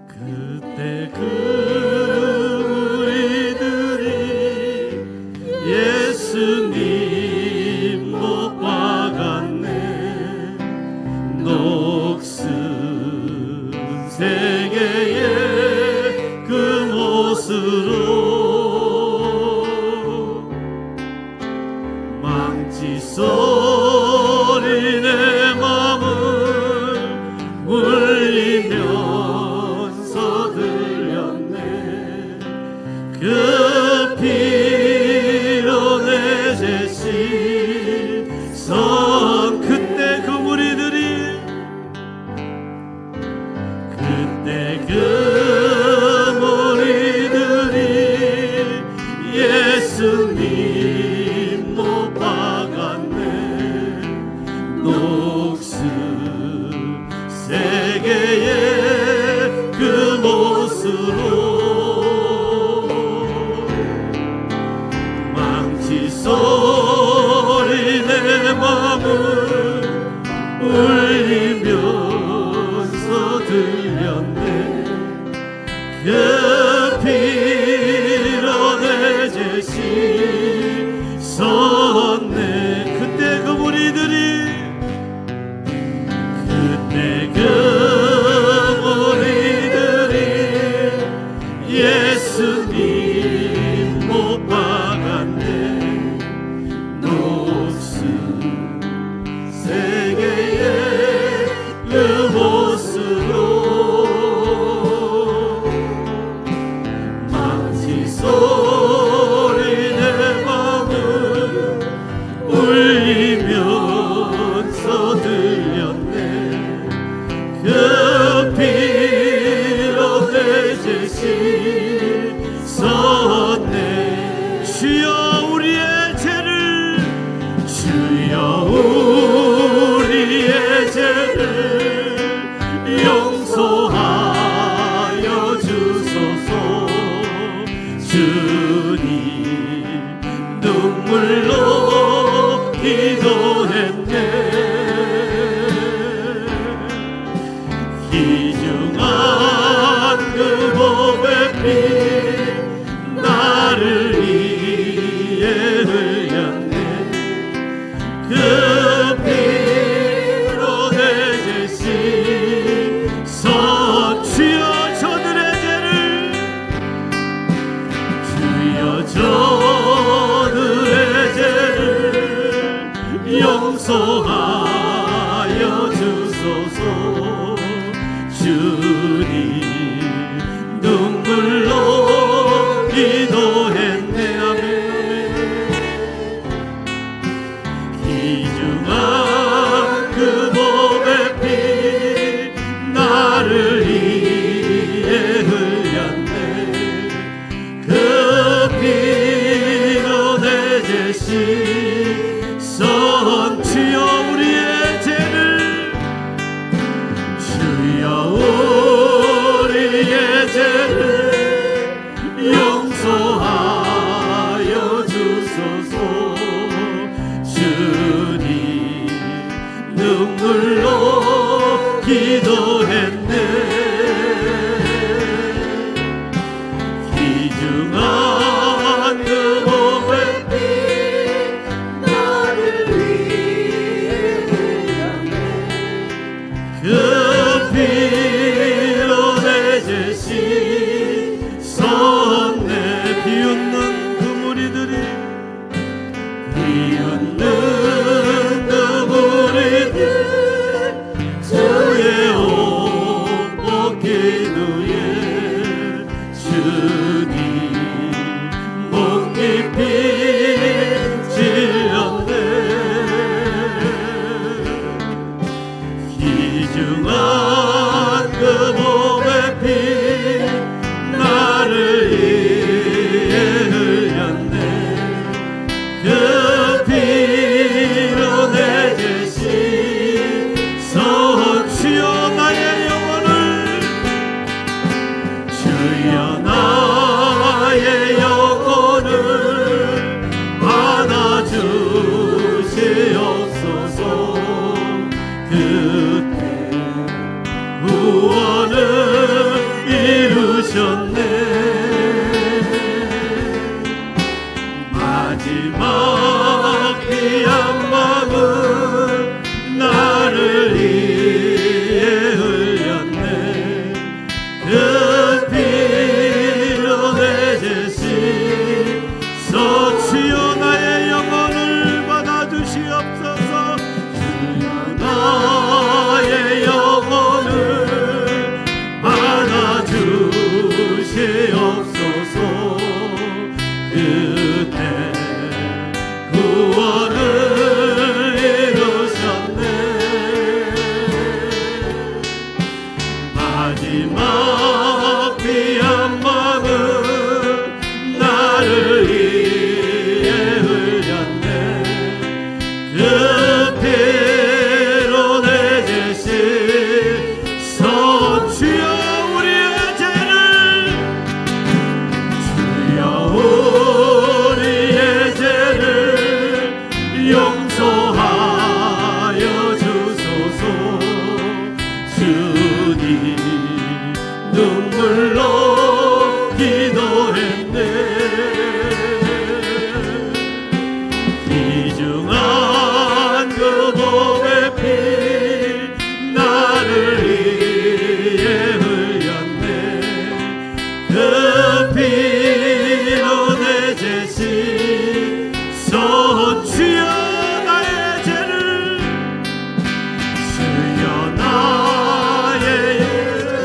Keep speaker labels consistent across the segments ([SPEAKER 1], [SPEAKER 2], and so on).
[SPEAKER 1] 그때 그 무리들이 예수님 못 박았네. 녹슨 세계의 그 못으로 망치 소리 내 맘을 울리면서 들렸네. 그 피로 내 죄 씻은 그때 그 무리들이 예수님 못 박았네. 녹슨 세계의 그 못으로 망치 소리 내 맘을 울리면서 들렸네. 그 피로 내 죄 씻었네. 그때 그 무리들이 예수님 못 박았네. 녹슨 세계의 그 못으로 망치 소리 내 맘을 울리면서 들렸네. 그 피로 내 죄 씻었네. 주여 우리의 죄를, 주여 우리의 죄를 용서하여 주소서. 주님 눈물로 기도했네. 귀중한 그 법의 피 나를 위해 흘렸네. 그 피로 내 죄 씻어. 주여 저들의 죄를, 주여 저 마지막 피 한 방울 나를 위해 흘렸네. 그 피로 내 죄 씻어 나의 영혼을 받아주시옵소서. 주여 나의 영혼을 받아주시옵소서. 그때 구원을 이루셨네. 마지막 피 한 방울 나를 위해 흘렸네. 그 피로 내 죄 씻어 주여 우리의 죄를 우리의 죄를 용서하여 주소서. 주님 눈물로 기도했네. 귀중한 그 복의 피 나를 위해 흘렸네. 그 피로 내 죄 씻어 주여 나의 죄를 주여 나의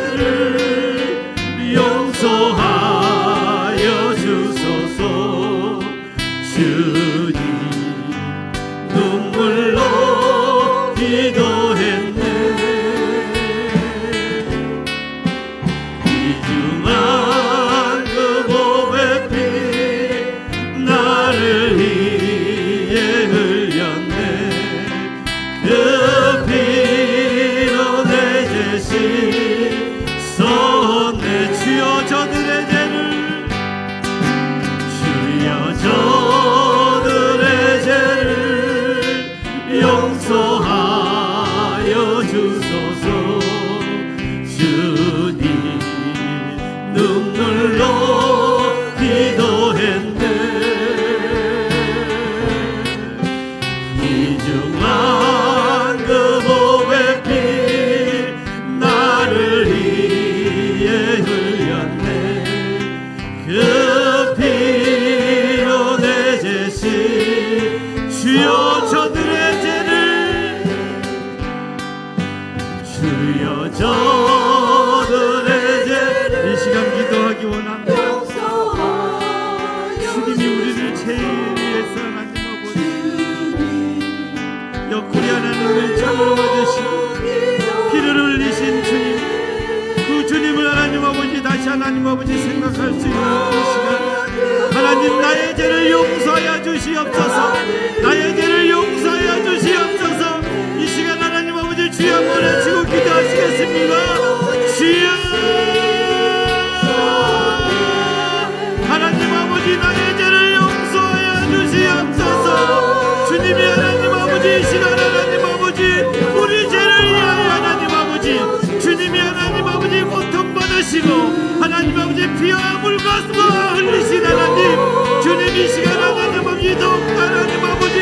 [SPEAKER 1] 죄를 용서하여 주소서. 주님 눈물로 기도했네. 귀중한 그 복의 피 나를 위해 흘렸네. 그 피로 내 죄 씻었네. 주여 저들의 죄를 주여 저들의 죄를 용서하여 주소서. 주님 눈물로 기도했네. 귀중한 그 복의 피 나를 위해 흘렸네. 그 피로 내 죄 주여 저들의 죄를 주여 저들의 죄를 이 시간 기도하기 원합니다. 주님이 우리를 제일 위해서 하나님 아버지 옆구리 하나님을 참으로 받으시고 피를 흘리신 주님, 그 주님을 하나님 아버지 다시 하나님 아버지 생각할 수 있는 이 시간 하나님 나의 죄를 용서하여 주시옵소서. 나의 죄를 용서하여 주시옵소서. 이 시간 하나님 아버지 주여 모래치고 기도하시겠습니다. 주여 하나님 아버지 나의 죄를 용서하여 주시옵소서. 주님이 하나님 아버지 이 시간 하나님 아버지 우리 죄를 위하여 하나님 아버지 주님이 하나님 아버지 고통받으시고 하나님 아버지 피와 물과 수가 흘리신 하나님 주님 이 시간 하나님 아버지 더욱 하나님 아버지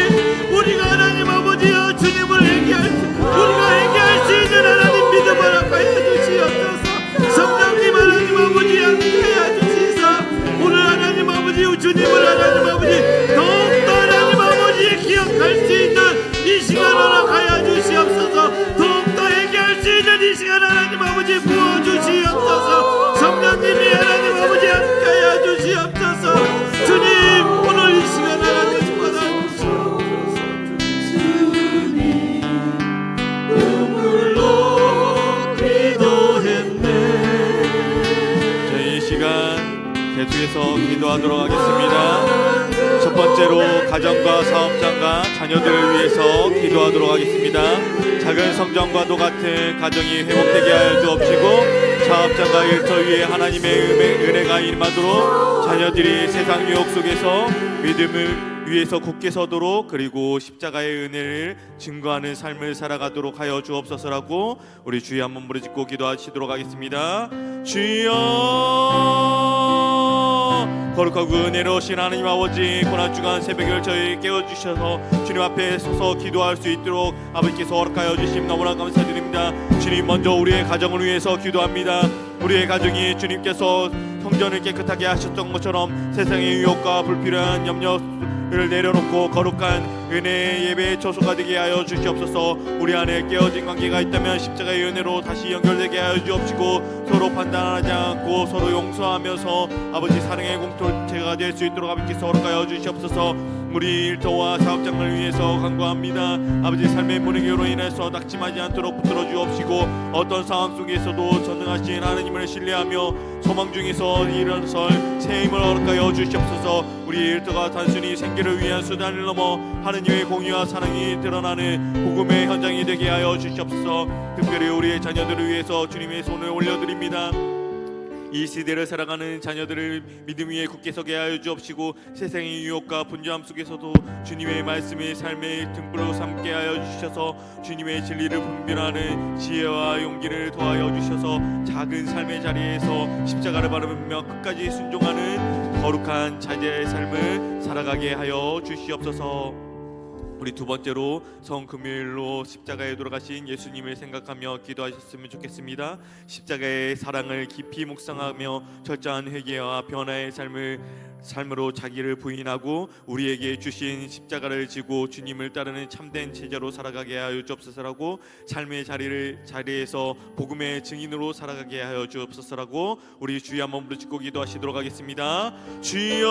[SPEAKER 1] 우리가 하나님 아버지여 주님을 우리가 회개할 수 있는 하나님 믿음을 허락하여 주시옵소서. 성령님 하나님 아버지 함께하여 주시사 오늘 하나님 아버지 주님을 하나님 아버지 더욱더 하나님 아버지 기억할 수 있는 이 시간 허락하여 주시옵소서. 더욱더 회개할 수 있는 이 시간 하나님 아버지 부어주시옵소서. 성령님이 하나님 아버지 함께하여 주시옵소서. 주님 오늘 이 시간 하나님 받아주시옵소서. 주님 눈물로 기도했네.
[SPEAKER 2] 저희 이 시간 계속해서 기도하도록 하겠습니다. 첫 번째로 가정과 사업장과 자녀들을 위해서 기도하도록 하겠습니다. 작은 성전과도 같은 가정이 회복되게 하여 주옵시고 사업장과 일터 위에 하나님의 은혜가 임하도록 자녀들이 세상 유혹 속에서 믿음을 위에서 굳게 서도록 그리고 십자가의 은혜를 증거하는 삶을 살아가도록 하여 주옵소서라고 우리 주여 한번 부르짖고 기도하시도록 하겠습니다. 주여 거룩하고 은혜로우신 하나님 아버지, 고난주간 새벽을 저희 깨워주셔서 주님 앞에 서서 기도할 수 있도록 아버지께서 허락하여 주심 너무나 감사드립니다. 주님, 먼저 우리의 가정을 위해서 기도합니다. 우리의 가정이 주님께서 성전을 깨끗하게 하셨던 것처럼 세상의 유혹과 불필요한 염려를 내려놓고 거룩한 은혜의 예배의 처소가 되게 하여 주시옵소서. 우리 안에 깨어진 관계가 있다면 십자가의 은혜로 다시 연결되게 하여 주옵시고, 서로 판단하지 않고 서로 용서하면서 아버지 사랑의 공동체가 될 수 있도록 아버지께서 허락하여 주시옵소서. 우리 일터와 사업장을 위해서 간구합니다. 아버지, 삶의 문의로 인해서 낙심하지 않도록 붙들어 주옵시고, 어떤 상황 속에서도 전능하신 하나님을 신뢰하며 소망 중에서 일어설 새 힘을 허락하여 주시옵소서. 우리 일터가 단순히 생계를 위한 수단을 넘어 하느님의 공의와 사랑이 드러나는 복음의 현장이 되게 하여 주시옵소서. 특별히 우리의 자녀들을 위해서 주님의 손을 올려드립니다. 이 시대를 살아가는 자녀들을 믿음 위에 굳게 서게 하여 주옵시고, 세상의 유혹과 분주함 속에서도 주님의 말씀이 삶의 등불로 삼게 하여 주셔서 주님의 진리를 분별하는 지혜와 용기를 더하여 주셔서 작은 삶의 자리에서 십자가를 바라보며 끝까지 순종하는 거룩한 자제의 삶을 살아가게 하여 주시옵소서. 우리 두 번째로 성금요일로 십자가에 돌아가신 예수님을 생각하며 기도하셨으면 좋겠습니다. 십자가의 사랑을 깊이 묵상하며 철저한 회개와 변화의 삶으로 자기를 부인하고 우리에게 주신 십자가를 지고 주님을 따르는 참된 제자로 살아가게 하여 주옵소서라고, 삶의 자리에서 복음의 증인으로 살아가게 하여 주옵소서라고 우리 주여 한번 부르짖고 기도하시도록 하겠습니다. 주여,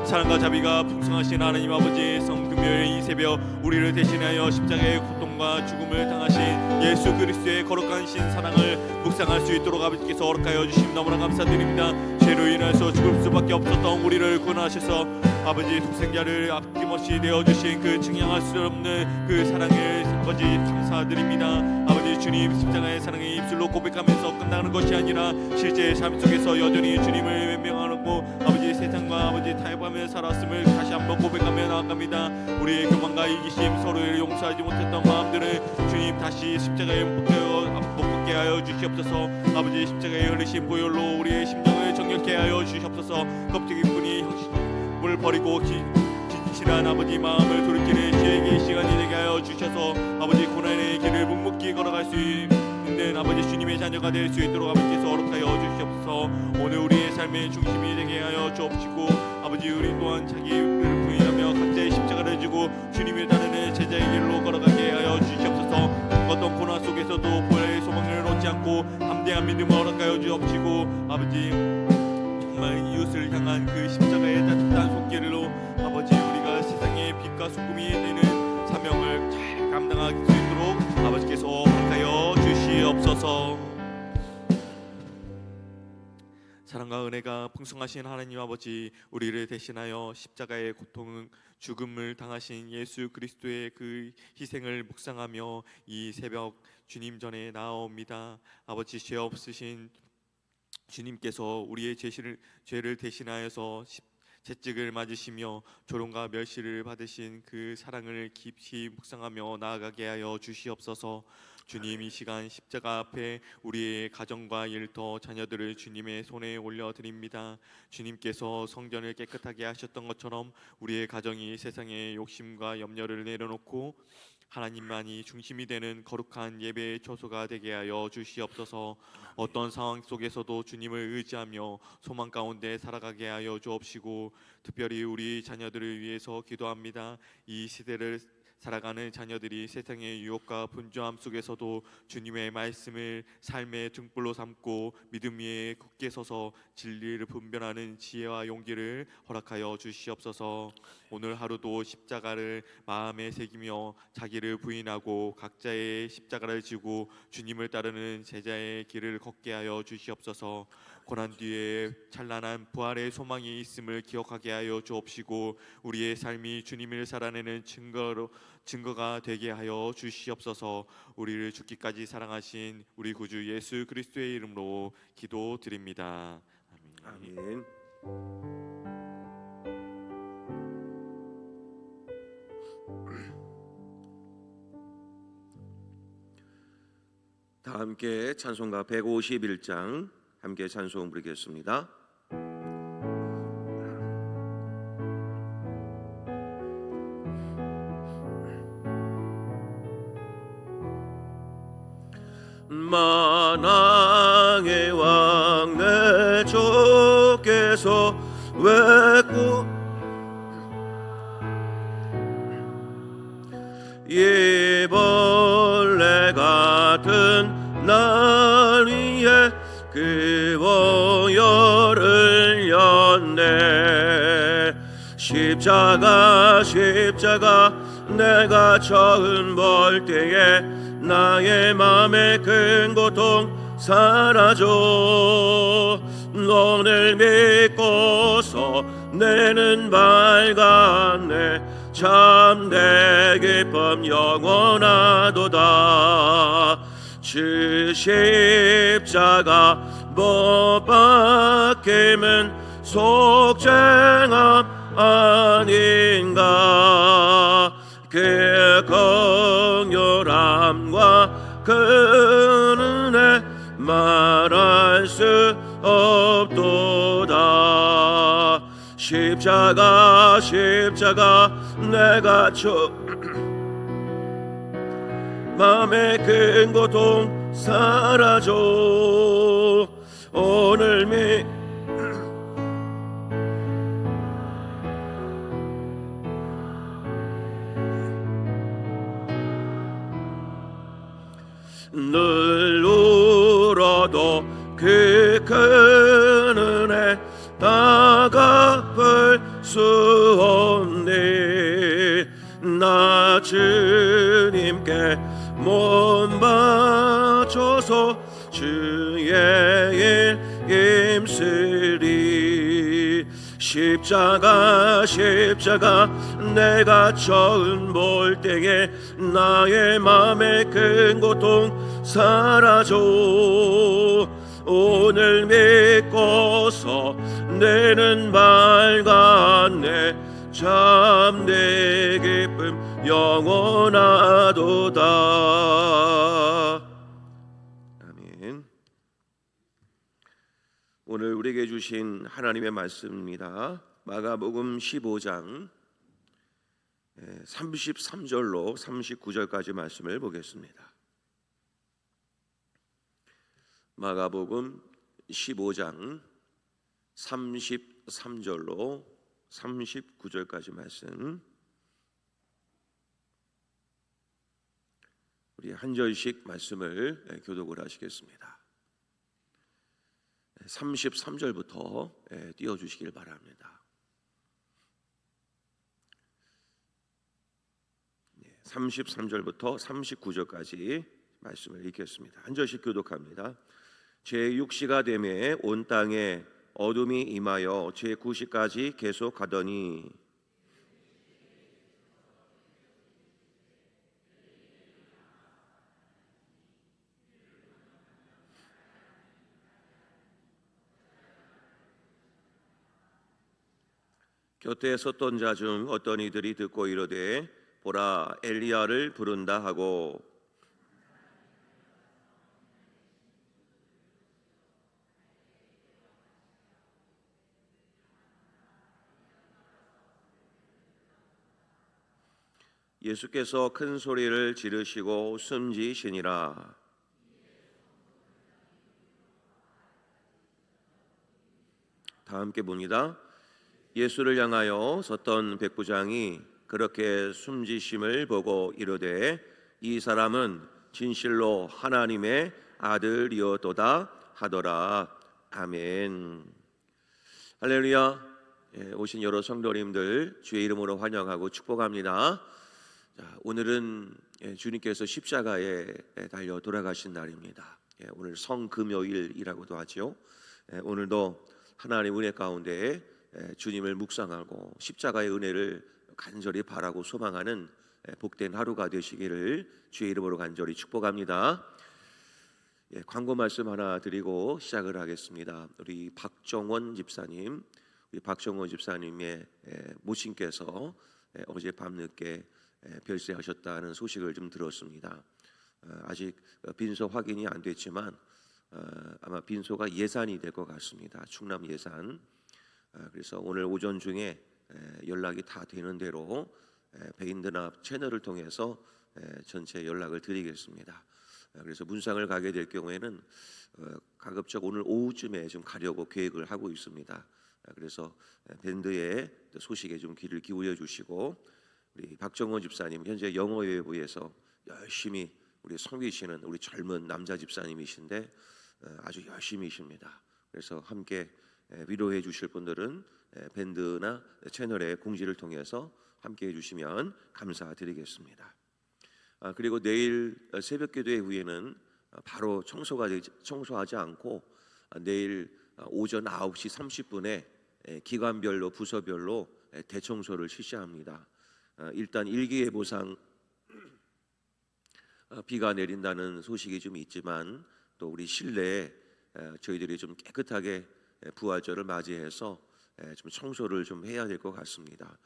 [SPEAKER 2] 사랑과 자비가 풍성하신 하나님 아버지, 성금요일 이 새벽 우리를 대신하여 십자가의 고통과 죽음을 당하신 예수 그리스도의 거룩한 신 사랑을 묵상할 수 있도록 아버지께서 허락하여 주심 너무나 감사드립니다. 죄로 인해서 죽을 수밖에 없었던 우리를 구원하셔서 아버지 독생자를 아낌없이 내어주신 그 증량할 수 없는 그 사랑을 아버지 감사드립니다. 아버지, 주님 십자가의 사랑을 입술로 고백하면서 끝나는 것이 아니라 실제 삶 속에서 여전히 주님을 명명하고 아버지 세상과 아버지 타협하며 살았음을 다시 한번 고백하며 나아갑니다. 우리의 교만과 이기심, 서로를 용서하지 못했던 마음들을 주님 다시 십자가에 못 박게 하여 주시옵소서. 아버지, 십자가에 흘리신 보혈로 우리의 심정을 정결케 하여 주시옵소서. 껍데기뿐이 물 버리고 진실한 아버지 마음을 돌이키는 저에게 시간이 되게 하여 주셔서 아버지 고난의 길을 묵묵히 걸어갈 수 있는 아버지 주님의 자녀가 될 수 있도록 아버지께서 허락하여 주시옵소서. 오늘 우리의 삶의 중심이 되게 하여 주옵시고, 아버지 우리 또한 자기를 부인하며 각자의 십자가를 지고 주님을 따르는 제자의 길로 걸어가게 하여 주시옵소서. 어떤 고난 속에서도 부활의 소망을 놓지 않고 담대한 믿음을 허락하여 주옵시고, 아버지 정말 이웃을 향한 그 십자가의 따뜻한 손길로 아버지 우리가 세상의 빛과 소금이 되는 사명을 잘 감당할 수 있도록 아버지께서 허락하여 주시옵소서. 사랑과 은혜가 풍성하신 하나님 아버지, 우리를 대신하여 십자가의 고통, 죽음을 당하신 예수 그리스도의 그 희생을 묵상하며 이 새벽 주님 전에 나아옵니다. 아버지, 죄 없으신 주님께서 우리의 죄를 대신하여서 채찍을 맞으시며 조롱과 멸시를 받으신 그 사랑을 깊이 묵상하며 나아가게 하여 주시옵소서. 주님, 이 시간 십자가 앞에 우리의 가정과 일터, 자녀들을 주님의 손에 올려드립니다. 주님께서 성전을 깨끗하게 하셨던 것처럼 우리의 가정이 세상의 욕심과 염려를 내려놓고 하나님만이 중심이 되는 거룩한 예배의 처소가 되게 하여 주시옵소서. 어떤 상황 속에서도 주님을 의지하며 소망 가운데 살아가게 하여 주옵시고, 특별히 우리 자녀들을 위해서 기도합니다. 이 시대를 살아가는 자녀들이 세상의 유혹과 분주함 속에서도 주님의 말씀을 삶의 등불로 삼고 믿음 위에 굳게 서서 진리를 분별하는 지혜와 용기를 허락하여 주시옵소서. 오늘 하루도 십자가를 마음에 새기며 자기를 부인하고 각자의 십자가를 지고 주님을 따르는 제자의 길을 걷게 하여 주시옵소서. 고난 뒤에 찬란한 부활의 소망이 있음을 기억하게 하여 주옵시고, 우리의 삶이 주님을 살아내는 증거가 되게 하여 주시옵소서. 우리를 죽기까지 사랑하신 우리 구주 예수 그리스도의 이름으로 기도드립니다. 아멘.
[SPEAKER 3] 다 함께 찬송가 151장 함께 찬송 부르겠습니다. 만왕의 왕 내 주께서 왜 이 벌레 같은 날 위에 그 보혈을 였네. 십자가 내가 처음 볼 때에 나의 맘의 큰 고통 사라져. 오늘 믿고서 내는 밝았네. 참 내 기쁨 영원하도다. 주 십자가 못 박힘은 속죄함 아닌가. 그 긍휼함과 그 은혜 말할 수 없도다. 십자가 내가 맘의 큰 고통 사라져. 오늘 늘 울어도 그 큰 은혜 다 갚을 수 없네. 나 주님께 몸 바쳐서 주의 일 힘쓰리. 십자가 내가 처음 볼 때에 나의 맘의 큰 고통 사라져. 오늘 믿고서 내는 밝았네. 참 내 기쁨 영원하도다. 아멘. 오늘 우리에게 주신 하나님의 말씀입니다. 마가복음 15장 33절로 39절까지 말씀을 보겠습니다. 마가복음 15장 33절로 39절까지 말씀, 우리 한 절씩 말씀을 교독을 하시겠습니다. 33절부터 띄워주시길 바랍니다. 33절부터 39절까지 말씀을 읽겠습니다. 한 절씩 교독합니다. 제6시가 되매 온 땅에 어둠이 임하여 제9시까지 계속 가더니 곁에 섰던 자 중 어떤 이들이 듣고 이르되 보라 엘리야를 부른다 하고 예수께서 큰 소리를 지르시고 숨지시니라. 다 함께 봅니다. 예수를 향하여 섰던 백부장이 그렇게 숨지심을 보고 이르되 이 사람은 진실로 하나님의 아들이었도다 하더라. 아멘. 할렐루야. 오신 여러 성도님들 주의 이름으로 환영하고 축복합니다. 오늘은 주님께서 십자가에 달려 돌아가신 날입니다. 오늘 성금요일이라고도 하죠. 오늘도 하나님 은혜 가운데 주님을 묵상하고 십자가의 은혜를 간절히 바라고 소망하는 복된 하루가 되시기를 주의 이름으로 간절히 축복합니다. 광고 말씀 하나 드리고 시작을 하겠습니다. 우리 박정원 집사님의 모친께서 어제 밤늦게 별세하셨다는 소식을 좀 들었습니다. 아직 빈소 확인이 안 됐지만 아마 빈소가 예산이 될 것 같습니다. 충남 예산. 그래서 오늘 오전 중에 연락이 다 되는 대로 배인드납 채널을 통해서 전체 연락을 드리겠습니다. 그래서 문상을 가게 될 경우에는 가급적 오늘 오후쯤에 좀 가려고 계획을 하고 있습니다. 그래서 밴드의 소식에 좀 귀를 기울여 주시고, 우리 박정원 집사님 현재 영어예부에서 열심히 우리 섬기시는 우리 젊은 남자 집사님이신데 아주 열심히십니다. 그래서 함께 위로해 주실 분들은 밴드나 채널의 공지를 통해서 함께 해주시면 감사드리겠습니다. 그리고 내일 새벽 기도회 후에는 바로 청소하지 않고 내일 오전 9시 30분에 기관별로 부서별로 대청소를 실시합니다. 일단 일기예보상 비가 내린다는 소식이 좀 있지만 또 우리 실내에 저희들이 좀 깨끗하게 부활절을 맞이해서 좀 청소를 좀 해야 될 것 같습니다.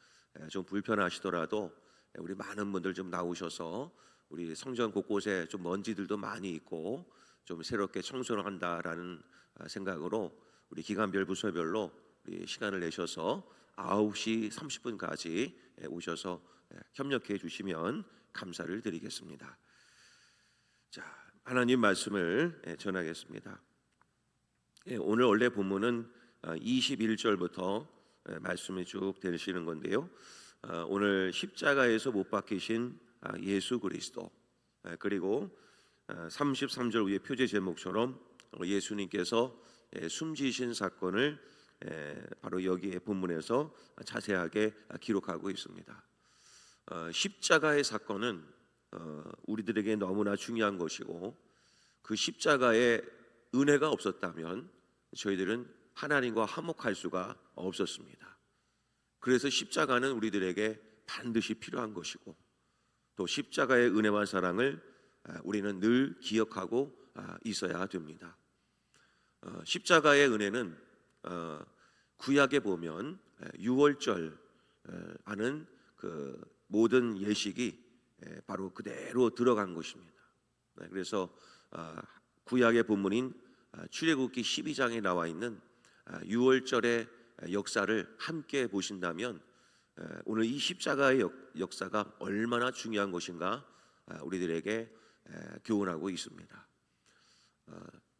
[SPEAKER 3] 좀 불편하시더라도 우리 많은 분들 좀 나오셔서 우리 성전 곳곳에 좀 먼지들도 많이 있고 좀 새롭게 청소를 한다라는 생각으로 우리 기관별 부서별로 우리 시간을 내셔서 9시 30분까지 오셔서 협력해 주시면 감사를 드리겠습니다. 자, 하나님 말씀을 전하겠습니다. 오늘 원래 본문은 21절부터 말씀이 쭉 되시는 건데요. 오늘 십자가에서 못 박히신 예수 그리스도, 그리고 33절 위에 표제 제목처럼 예수님께서 숨지신 사건을 바로 여기에 본문에서 자세하게 기록하고 있습니다. 십자가의 사건은 우리들에게 너무나 중요한 것이고, 그 십자가에 은혜가 없었다면 저희들은 하나님과 화목할 수가 없었습니다. 그래서 십자가는 우리들에게 반드시 필요한 것이고, 또 십자가의 은혜와 사랑을 우리는 늘 기억하고 있어야 됩니다. 십자가의 은혜는 구약에 보면 유월절 하는 그 모든 예식이 바로 그대로 들어간 것입니다. 그래서 구약의 본문인 출애굽기 12장에 나와 있는 유월절의 역사를 함께 보신다면 오늘 이 십자가의 역사가 얼마나 중요한 것인가 우리들에게 교훈하고 있습니다.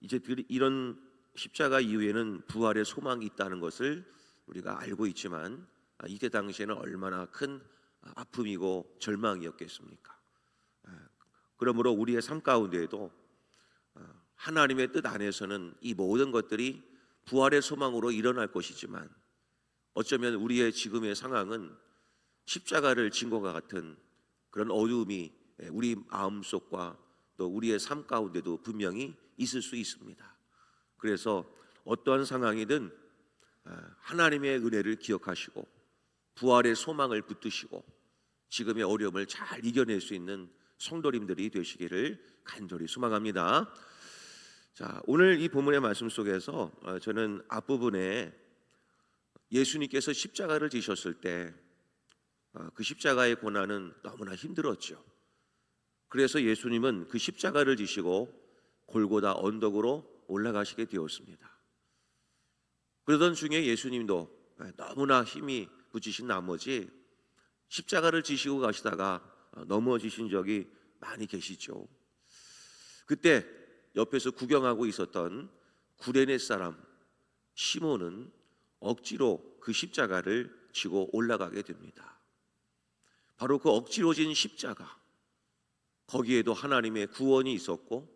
[SPEAKER 3] 이제 이런 십자가 이후에는 부활의 소망이 있다는 것을 우리가 알고 있지만 이때 당시에는 얼마나 큰 아픔이고 절망이었겠습니까? 그러므로 우리의 삶 가운데에도 하나님의 뜻 안에서는 이 모든 것들이 부활의 소망으로 일어날 것이지만, 어쩌면 우리의 지금의 상황은 십자가를 진 것과 같은 그런 어두움이 우리 마음속과 또 우리의 삶 가운데도 분명히 있을 수 있습니다. 그래서 어떠한 상황이든 하나님의 은혜를 기억하시고 부활의 소망을 붙드시고 지금의 어려움을 잘 이겨낼 수 있는 성도님들이 되시기를 간절히 소망합니다. 자, 오늘 이 본문의 말씀 속에서 저는 앞부분에 예수님께서 십자가를 지셨을 때 그 십자가의 고난은 너무나 힘들었죠. 그래서 예수님은 그 십자가를 지시고 골고다 언덕으로 올라가시게 되었습니다. 그러던 중에 예수님도 너무나 힘이 부치신 나머지 십자가를 지시고 가시다가 넘어지신 적이 많이 계시죠. 그때 옆에서 구경하고 있었던 구레네 사람 시몬은 억지로 그 십자가를 지고 올라가게 됩니다. 바로 그 억지로 진 십자가, 거기에도 하나님의 구원이 있었고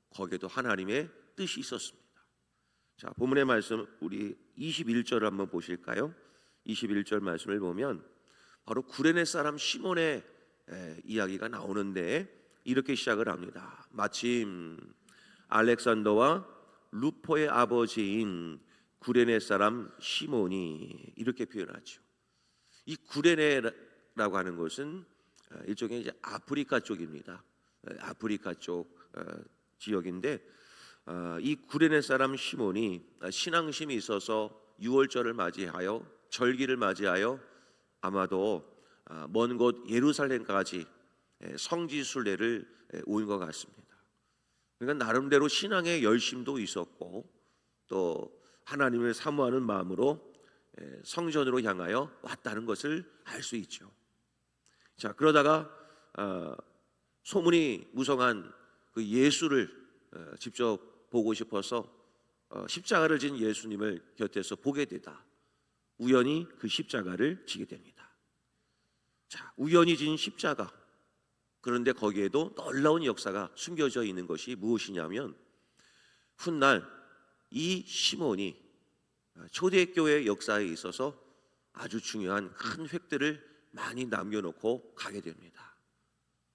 [SPEAKER 3] 거기에도 하나님의 뜻이 있었습니다. 자, 본문의 말씀 우리 21절을 한번 보실까요? 21절 말씀을 보면 바로 구레네 사람 시몬의 이야기가 나오는데 이렇게 시작을 합니다. 마침 알렉산더와 루포의 아버지인 구레네 사람 시몬이, 이렇게 표현하죠. 이 구레네라고 하는 것은 일종의 이제 아프리카 쪽입니다. 아프리카 쪽 지역인데 이 구레네 사람 시몬이 신앙심이 있어서 유월절을 맞이하여 절기를 맞이하여 아마도 먼 곳 예루살렘까지 성지 순례를 온 것 같습니다. 그러니까 나름대로 신앙의 열심도 있었고 또 하나님을 사모하는 마음으로 성전으로 향하여 왔다는 것을 알 수 있죠. 자, 그러다가 소문이 무성한 그 예수를 직접 보고 싶어서 십자가를 진 예수님을 곁에서 보게 되다 우연히 그 십자가를 지게 됩니다. 자, 우연히 진 십자가. 그런데 거기에도 놀라운 역사가 숨겨져 있는 것이 무엇이냐면 훗날 이 시몬이 초대교회 역사에 있어서 아주 중요한 큰 획들을 많이 남겨놓고 가게 됩니다.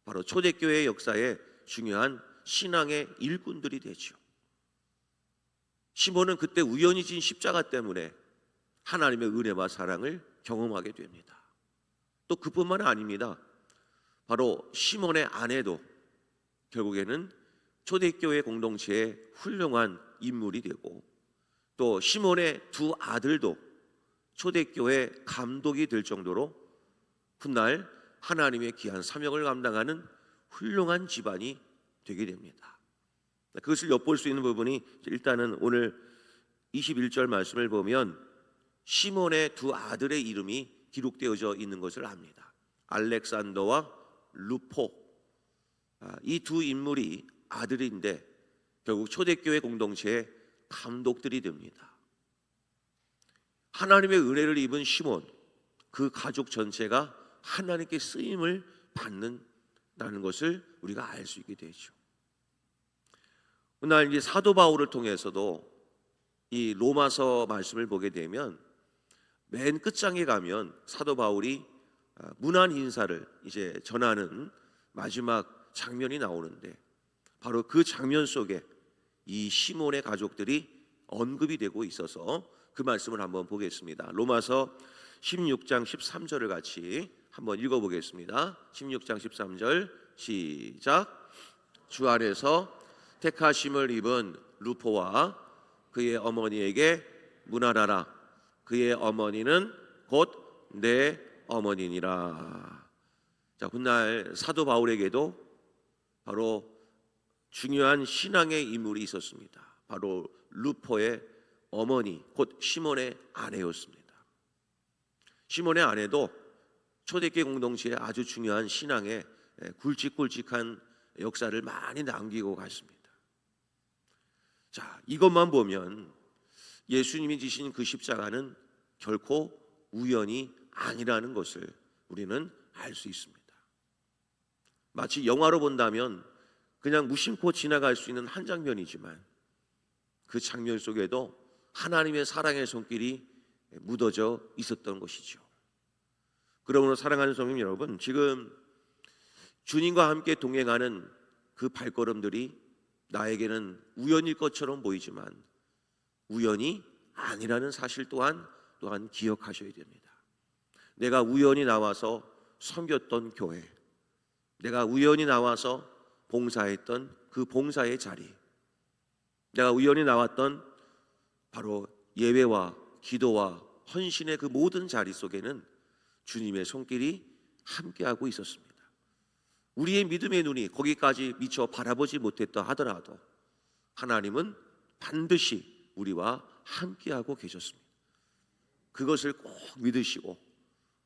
[SPEAKER 3] 바로 초대교회 역사에 중요한 신앙의 일꾼들이 되죠. 시몬은 그때 우연히 진 십자가 때문에 하나님의 은혜와 사랑을 경험하게 됩니다. 또 그뿐만 아닙니다. 바로 시몬의 아내도 결국에는 초대교회 공동체의 훌륭한 인물이 되고 또 시몬의 두 아들도 초대교회 감독이 될 정도로 훗날 하나님의 귀한 사명을 감당하는 훌륭한 집안이 되게 됩니다. 그것을 엿볼 수 있는 부분이 일단은 오늘 21절 말씀을 보면 시몬의 두 아들의 이름이 기록되어져 있는 것을 압니다. 알렉산더와 루포, 이 두 인물이 아들인데 결국 초대교회 공동체의 감독들이 됩니다. 하나님의 은혜를 입은 시몬, 그 가족 전체가 하나님께 쓰임을 받는다는 것을 우리가 알 수 있게 되죠. 오늘 이제 사도 바울을 통해서도 이 로마서 말씀을 보게 되면 맨 끝장에 가면 사도 바울이 문안 인사를 이제 전하는 마지막 장면이 나오는데 바로 그 장면 속에 이 시몬의 가족들이 언급이 되고 있어서 그 말씀을 한번 보겠습니다. 로마서 16장 13절을 같이 한번 읽어보겠습니다. 16장 13절 시작. 주 안에서 택하심을 입은 루포와 그의 어머니에게 문안하라. 그의 어머니는 곧 내 어머니니라. 자, 훗날 사도 바울에게도 바로 중요한 신앙의 인물이 있었습니다. 바로 루포의 어머니, 곧 시몬의 아내였습니다. 시몬의 아내도 초대교회 공동체의 아주 중요한 신앙의 굵직굵직한 역사를 많이 남기고 갔습니다. 자, 이것만 보면 예수님이 지신 그 십자가는 결코 우연이 아니라는 것을 우리는 알 수 있습니다. 마치 영화로 본다면 그냥 무심코 지나갈 수 있는 한 장면이지만 그 장면 속에도 하나님의 사랑의 손길이 묻어져 있었던 것이죠. 그러므로 사랑하는 성도 여러분, 지금 주님과 함께 동행하는 그 발걸음들이 나에게는 우연일 것처럼 보이지만 우연이 아니라는 사실 또한 기억하셔야 됩니다. 내가 우연히 나와서 섬겼던 교회, 내가 우연히 나와서 봉사했던 그 봉사의 자리, 내가 우연히 나왔던 바로 예배와 기도와 헌신의 그 모든 자리 속에는 주님의 손길이 함께하고 있었습니다. 우리의 믿음의 눈이 거기까지 미처 바라보지 못했다 하더라도 하나님은 반드시 우리와 함께하고 계셨습니다. 그것을 꼭 믿으시고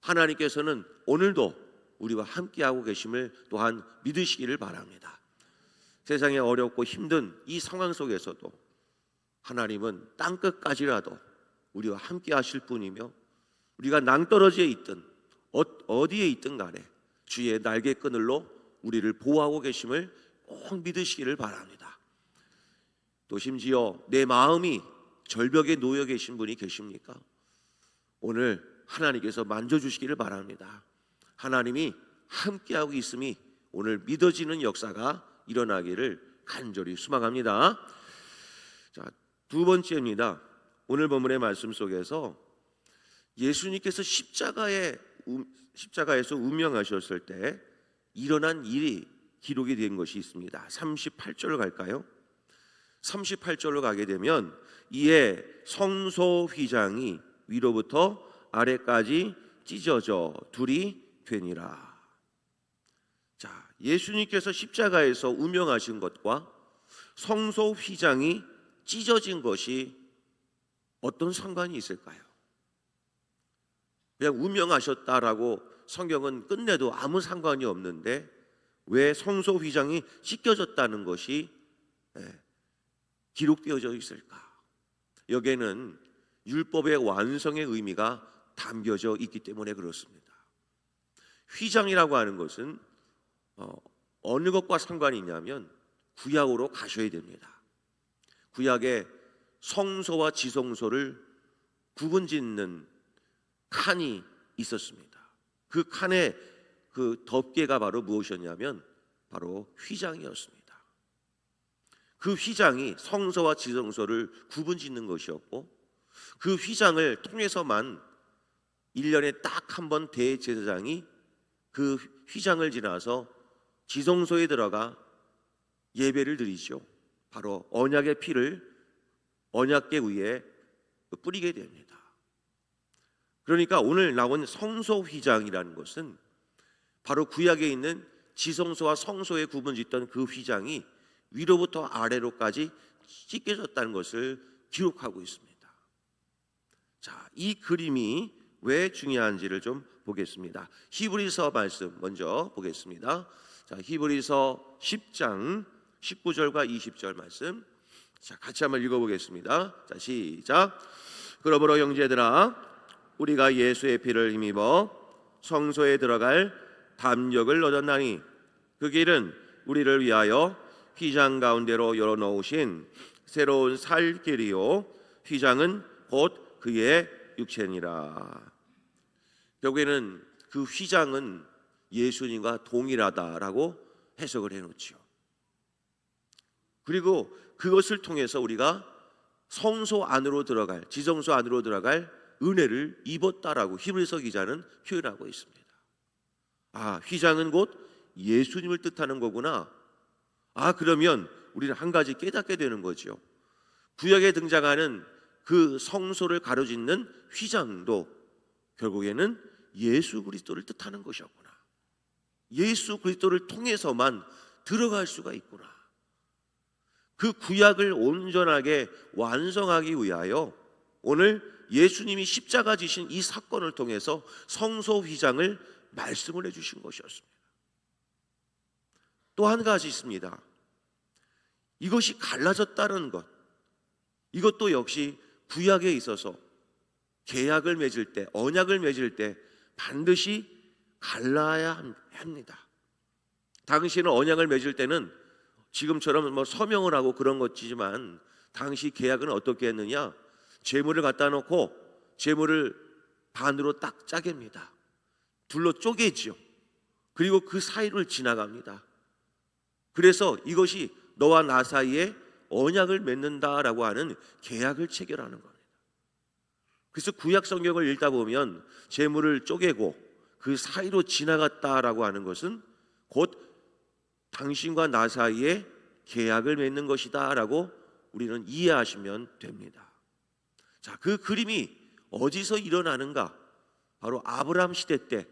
[SPEAKER 3] 하나님께서는 오늘도 우리와 함께하고 계심을 또한 믿으시기를 바랍니다. 세상에 어렵고 힘든 이 상황 속에서도 하나님은 땅끝까지라도 우리와 함께하실 분이며 우리가 낭떠러지에 있든 어디에 있든 간에 주의 날개끈으로 우리를 보호하고 계심을 꼭 믿으시기를 바랍니다. 또 심지어 내 마음이 절벽에 놓여 계신 분이 계십니까? 오늘 하나님께서 만져주시기를 바랍니다. 하나님이 함께하고 있음이 오늘 믿어지는 역사가 일어나기를 간절히 소망합니다. 자, 두 번째입니다. 오늘 본문의 말씀 속에서 예수님께서 십자가에서 운명하셨을 때 일어난 일이 기록이 된 것이 있습니다. 38절로 갈까요? 38절로 가게 되면 이에 성소 휘장이 위로부터 아래까지 찢어져 둘이 되니라. 자, 예수님께서 십자가에서 운명하신 것과 성소 휘장이 찢어진 것이 어떤 상관이 있을까요? 그냥 운명하셨다라고 성경은 끝내도 아무 상관이 없는데 왜 성소 휘장이 찢겨졌다는 것이 기록되어져 있을까? 여기에는 율법의 완성의 의미가 담겨져 있기 때문에 그렇습니다. 휘장이라고 하는 것은 어느 것과 상관이 있냐면 구약으로 가셔야 됩니다. 구약에 성소와 지성소를 구분짓는 칸이 있었습니다. 그 칸의 그 덮개가 바로 무엇이었냐면 바로 휘장이었습니다. 그 휘장이 성소와 지성소를 구분짓는 것이었고 그 휘장을 통해서만 1년에 딱 한 번 대제사장이 그 휘장을 지나서 지성소에 들어가 예배를 드리죠. 바로 언약의 피를 언약궤 위에 뿌리게 됩니다. 그러니까 오늘 나온 성소 휘장이라는 것은 바로 구약에 있는 지성소와 성소의 구분짓던 그 휘장이 위로부터 아래로까지 찢겨졌다는 것을 기록하고 있습니다. 자, 이 그림이 왜 중요한지를 좀 보겠습니다. 히브리서 말씀 먼저 보겠습니다. 자, 히브리서 10장 19절과 20절 말씀. 자, 같이 한번 읽어보겠습니다. 자, 시작. 그러므로 형제들아, 우리가 예수의 피를 힘입어 성소에 들어갈 담력을 얻었나니 그 길은 우리를 위하여 휘장 가운데로 열어놓으신 새로운 살 길이요 휘장은 곧 그의 육체니라. 결국에는 그 휘장은 예수님과 동일하다라고 해석을 해놓죠. 그리고 그것을 통해서 우리가 성소 안으로 들어갈, 지성소 안으로 들어갈 은혜를 입었다라고 히브리서 기자는 표현하고 있습니다. 아, 휘장은 곧 예수님을 뜻하는 거구나. 아, 그러면 우리는 한 가지 깨닫게 되는 거죠. 구약에 등장하는 그 성소를 가로짓는 휘장도 결국에는 예수 그리스도를 뜻하는 것이었구나. 예수 그리스도를 통해서만 들어갈 수가 있구나. 그 구약을 온전하게 완성하기 위하여 오늘 예수님이 십자가 지신 이 사건을 통해서 성소 휘장을 말씀을 해주신 것이었습니다. 또 한 가지 있습니다. 이것이 갈라졌다는 것, 이것도 역시 구약에 있어서 계약을 맺을 때, 언약을 맺을 때 반드시 갈라야 합니다. 당시에는 언약을 맺을 때는 지금처럼 뭐 서명을 하고 그런 것이지만 당시 계약은 어떻게 했느냐? 재물을 갖다 놓고 재물을 반으로 딱 짜갭니다. 둘로 쪼개지요. 그리고 그 사이를 지나갑니다. 그래서 이것이 너와 나 사이에 언약을 맺는다라고 하는 계약을 체결하는 겁니다. 그래서 구약 성경을 읽다 보면 재물을 쪼개고 그 사이로 지나갔다라고 하는 것은 곧 당신과 나 사이에 계약을 맺는 것이다라고 우리는 이해하시면 됩니다. 자, 그 그림이 어디서 일어나는가? 바로 아브라함 시대 때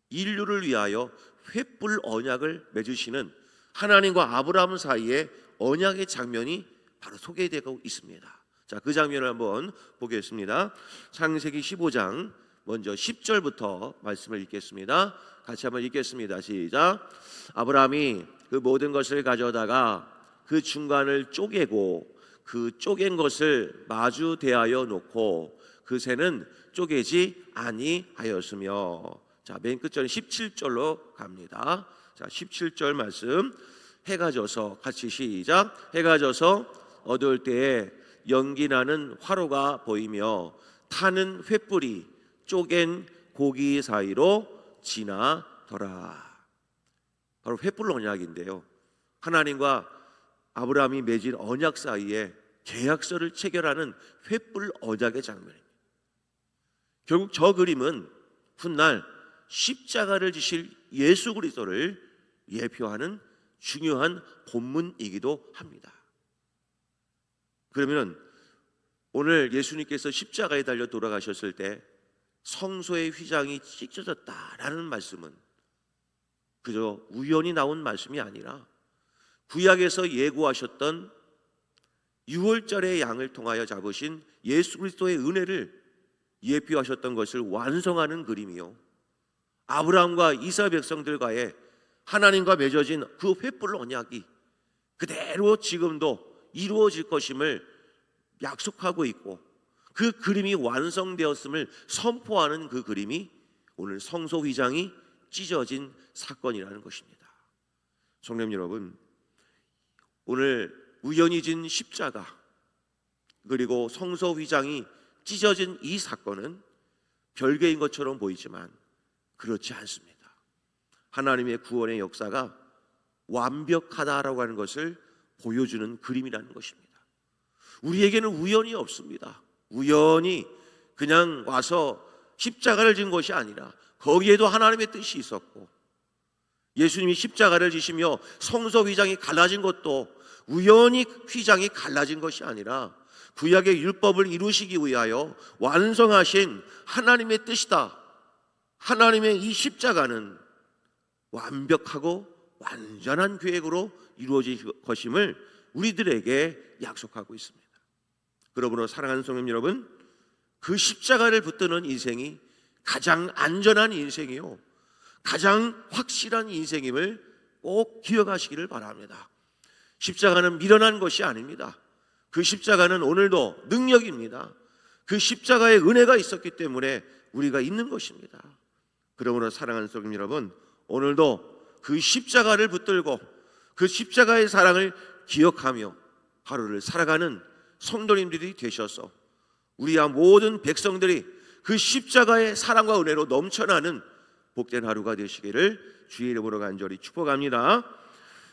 [SPEAKER 3] 인류를 위하여 횃불 언약을 맺으시는 하나님과 아브라함 사이에 언약의 장면이 바로 소개되고 있습니다. 자, 그 장면을 한번 보겠습니다. 창세기 15장 먼저 10절부터 말씀을 읽겠습니다. 같이 한번 읽겠습니다. 시작. 아브라함이 그 모든 것을 가져다가 그 중간을 쪼개고 그 쪼갠 것을 마주 대하여 놓고 그 새는 쪼개지 아니하였으며. 자, 맨 끝절은 17절로 갑니다. 자, 17절 말씀. 해가 져서, 같이 시작. 해가 져서 어두울 때에 연기 나는 화로가 보이며 타는 횃불이 쪼갠 고기 사이로 지나더라. 바로 횃불 언약인데요, 하나님과 아브라함이 맺은 언약 사이에 계약서를 체결하는 횃불 언약의 장면입니다. 결국 저 그림은 훗날 십자가를 지실 예수 그리스도를 예표하는 중요한 본문이기도 합니다. 그러면 오늘 예수님께서 십자가에 달려 돌아가셨을 때 성소의 휘장이 찢어졌다라는 말씀은 그저 우연히 나온 말씀이 아니라 구약에서 예고하셨던 6월절의 양을 통하여 잡으신 예수 그리스도의 은혜를 예표하셨던 것을 완성하는 그림이요, 아브라함과 이스라엘 백성들과의 하나님과 맺어진 그 횃불 언약이 그대로 지금도 이루어질 것임을 약속하고 있고, 그 그림이 완성되었음을 선포하는 그 그림이 오늘 성소 휘장이 찢어진 사건이라는 것입니다. 성도님 여러분, 오늘 우연히 진 십자가 그리고 성소 휘장이 찢어진 이 사건은 별개인 것처럼 보이지만 그렇지 않습니다. 하나님의 구원의 역사가 완벽하다라고 하는 것을 보여주는 그림이라는 것입니다. 우리에게는 우연이 없습니다. 우연히 그냥 와서 십자가를 진 것이 아니라 거기에도 하나님의 뜻이 있었고, 예수님이 십자가를 지시며 성소 휘장이 갈라진 것도 우연히 휘장이 갈라진 것이 아니라 구약의 율법을 이루시기 위하여 완성하신 하나님의 뜻이다. 하나님의 이 십자가는 완벽하고 완전한 계획으로 이루어질 것임을 우리들에게 약속하고 있습니다. 그러므로 사랑하는 성도 여러분, 그 십자가를 붙드는 인생이 가장 안전한 인생이요, 가장 확실한 인생임을 꼭 기억하시기를 바랍니다. 십자가는 미련한 것이 아닙니다. 그 십자가는 오늘도 능력입니다. 그 십자가의 은혜가 있었기 때문에 우리가 있는 것입니다. 그러므로 사랑하는 성도 여러분, 오늘도 그 십자가를 붙들고 그 십자가의 사랑을 기억하며 하루를 살아가는 성도님들이 되셔서 우리와 모든 백성들이 그 십자가의 사랑과 은혜로 넘쳐나는 복된 하루가 되시기를 주의 이름으로 간절히 축복합니다.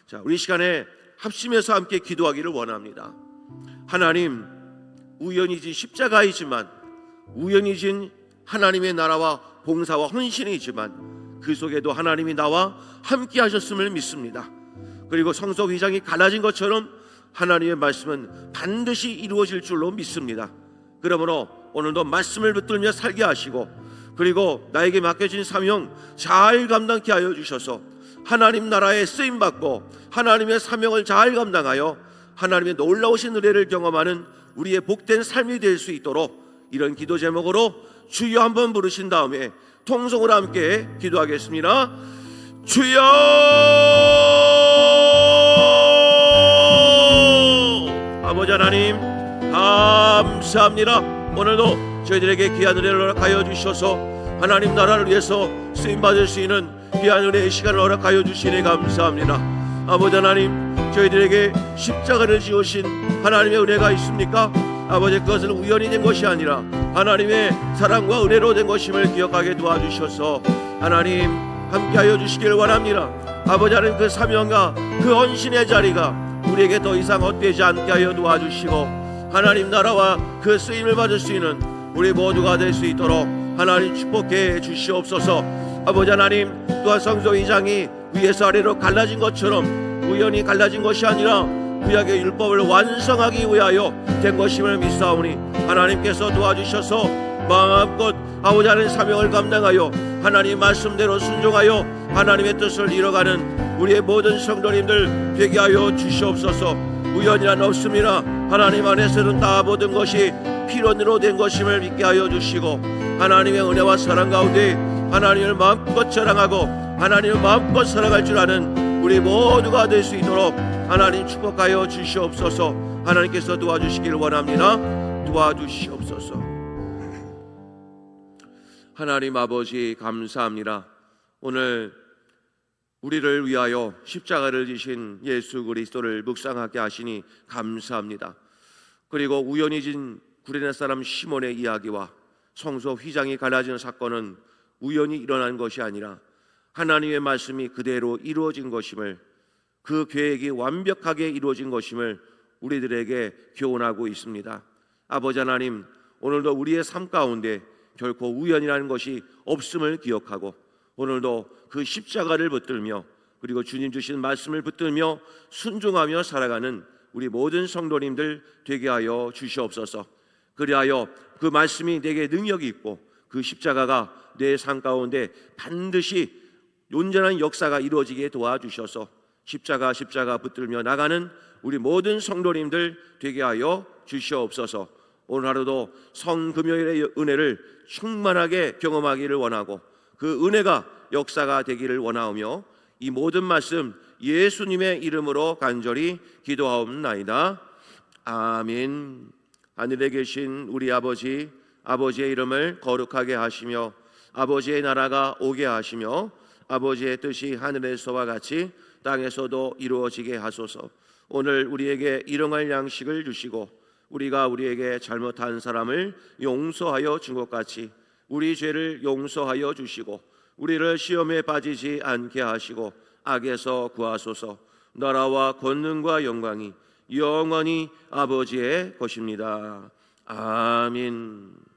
[SPEAKER 3] 자, 우리 시간에 합심해서 함께 기도하기를 원합니다. 하나님, 우연히 진 십자가이지만, 우연히 진 하나님의 나라와 봉사와 헌신이지만 그 속에도 하나님이 나와 함께 하셨음을 믿습니다. 그리고 성소 휘장이 갈라진 것처럼 하나님의 말씀은 반드시 이루어질 줄로 믿습니다. 그러므로 오늘도 말씀을 붙들며 살게 하시고, 그리고 나에게 맡겨진 사명 잘 감당케 하여 주셔서 하나님 나라에 쓰임받고 하나님의 사명을 잘 감당하여 하나님의 놀라우신 은혜를 경험하는 우리의 복된 삶이 될 수 있도록, 이런 기도 제목으로 주여 한번 부르신 다음에 통성으로 함께 기도하겠습니다. 주여! 아버지 하나님, 감사합니다. 오늘도 저희들에게 귀한 은혜를 허락하여 주셔서 하나님 나라를 위해서 쓰임받을 수 있는 귀한 은혜의 시간을 허락하여 주시니 감사합니다. 아버지 하나님, 저희들에게 십자가를 지으신 하나님의 은혜가 있습니까? 아버지, 그것은 우연히 된 것이 아니라 하나님의 사랑과 은혜로 된 것임을 기억하게 도와주셔서 하나님 함께하여 주시기를 원합니다. 아버지 하나님, 그 사명과 그 헌신의 자리가 우리에게 더 이상 헛되지 않게 하여 도와주시고 하나님 나라와 그 쓰임을 받을 수 있는 우리 모두가 될 수 있도록 하나님 축복해 주시옵소서. 아버지 하나님, 또한 성소 휘장이 위에서 아래로 갈라진 것처럼 우연히 갈라진 것이 아니라 구약의 율법을 완성하기 위하여 된 것임을 믿사오니 하나님께서 도와주셔서 마음껏 아버지 하나님 사명을 감당하여 하나님 말씀대로 순종하여 하나님의 뜻을 이뤄가는 우리의 모든 성도님들 되게 하여 주시옵소서. 우연이란 없습니다. 하나님 안에서는 다 모든 것이 필연으로 된 것임을 믿게 하여 주시고, 하나님의 은혜와 사랑 가운데 하나님을 마음껏 자랑하고 하나님을 마음껏 사랑할 줄 아는 우리 모두가 될 수 있도록 하나님 축복하여 주시옵소서. 하나님께서 도와주시기를 원합니다. 도와주시옵소서. 하나님 아버지, 감사합니다. 오늘 우리를 위하여 십자가를 지신 예수 그리스도를 묵상하게 하시니 감사합니다. 그리고 우연히 진 구레네 사람 시몬의 이야기와 성소 휘장이 갈라진 사건은 우연히 일어난 것이 아니라 하나님의 말씀이 그대로 이루어진 것임을, 그 계획이 완벽하게 이루어진 것임을 우리들에게 교훈하고 있습니다. 아버지 하나님, 오늘도 우리의 삶 가운데 결코 우연이라는 것이 없음을 기억하고 오늘도 그 십자가를 붙들며 그리고 주님 주신 말씀을 붙들며 순종하며 살아가는 우리 모든 성도님들 되게 하여 주시옵소서. 그리하여 그 말씀이 내게 능력이 있고 그 십자가가 내 삶 가운데 반드시 온전한 역사가 이루어지게 도와주셔서 십자가 붙들며 나가는 우리 모든 성도님들 되게 하여 주시옵소서. 오늘 하루도 성금요일의 은혜를 충만하게 경험하기를 원하고 그 은혜가 역사가 되기를 원하오며 이 모든 말씀 예수님의 이름으로 간절히 기도하옵나이다. 아멘. 하늘에 계신 우리 아버지, 아버지의 이름을 거룩하게 하시며 아버지의 나라가 오게 하시며 아버지의 뜻이 하늘에서와 같이 땅에서도 이루어지게 하소서. 오늘 우리에게 일용할 양식을 주시고 우리가 우리에게 잘못한 사람을 용서하여 준 것 같이 우리 죄를 용서하여 주시고 우리를 시험에 빠지지 않게 하시고 악에서 구하소서. 나라와 권능과 영광이 영원히 아버지의 것입니다. 아멘.